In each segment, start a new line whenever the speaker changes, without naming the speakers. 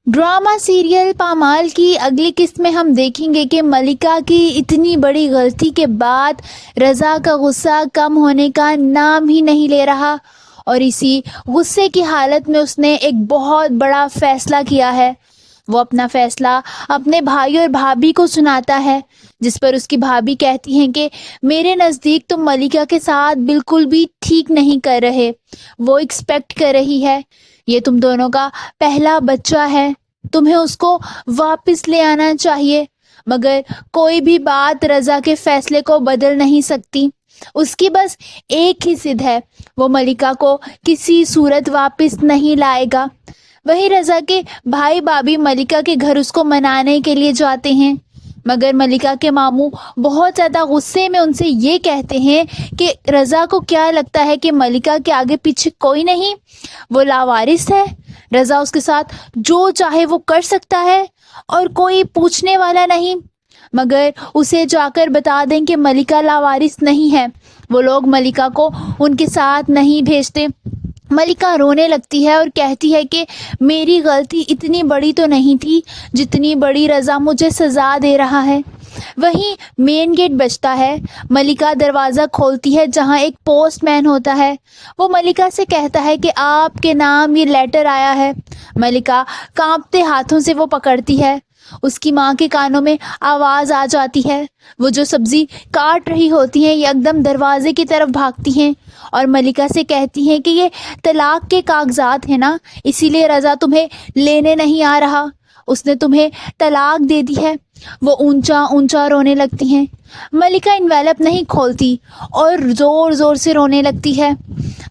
Drama serial पामाल की अगली किस्त में हम देखेंगे कि मलिका की इतनी बड़ी गलती के बाद रज़ा का गुस्सा कम होने का नाम ही नहीं ले रहा और इसी गुस्से की हालत में उसने एक बहुत बड़ा फैसला किया है। वो अपना फैसला अपने भाई और भाभी को सुनाता है, जिस पर उसकी भाभी कहती हैं कि मेरे नज़दीक तुम मलिका के साथ बिल्कुल भी ठीक नहीं कर रहे। वो एक्सपेक्ट कर रही है, ये तुम दोनों का पहला बच्चा है, तुम्हें उसको वापस ले आना चाहिए। मगर कोई भी बात रज़ा के फैसले को बदल नहीं सकती। उसकी बस एक ही जिद है, वो मलिका को किसी सूरत वापस नहीं लाएगा। वहीं रज़ा के भाई भाभी मलिका के घर उसको मनाने के लिए जाते हैं, मगर मलिका के मामू बहुत ज़्यादा गुस्से में उनसे ये कहते हैं कि रज़ा को क्या लगता है कि मलिका के आगे पीछे कोई नहीं, वो लावारिस है, रज़ा उसके साथ जो चाहे वो कर सकता है और कोई पूछने वाला नहीं। मगर उसे जाकर बता दें कि मलिका लावारिस नहीं है, वो लोग मलिका को उनके साथ नहीं भेजते। मलिका रोने लगती है और कहती है कि मेरी गलती इतनी बड़ी तो नहीं थी जितनी बड़ी रज़ा मुझे सज़ा दे रहा है। वहीं मेन गेट बजता है, मलिका दरवाज़ा खोलती है जहां एक पोस्टमैन होता है। वो मलिका से कहता है कि आपके नाम ये लेटर आया है। मलिका कांपते हाथों से वो पकड़ती है। उसकी माँ के कानों में आवाज़ आ जाती है। वो जो सब्ज़ी काट रही होती हैं ये एकदम दरवाजे की तरफ भागती हैं और मलिका से कहती हैं कि ये तलाक के कागजात हैं ना, इसीलिए रज़ा तुम्हें लेने नहीं आ रहा, उसने तुम्हें तलाक दे दी है। वो ऊंचा ऊंचा रोने लगती हैं। मलिका इन्वेलप नहीं खोलती और ज़ोर ज़ोर से रोने लगती है।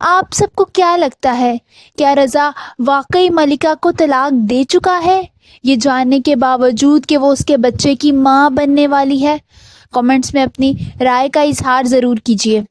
आप सबको क्या लगता है, क्या रज़ा वाकई मलिका को तलाक दे चुका है, ये जानने के बावजूद कि वो उसके बच्चे की माँ बनने वाली है? कमेंट्स में अपनी राय का इजहार ज़रूर कीजिए।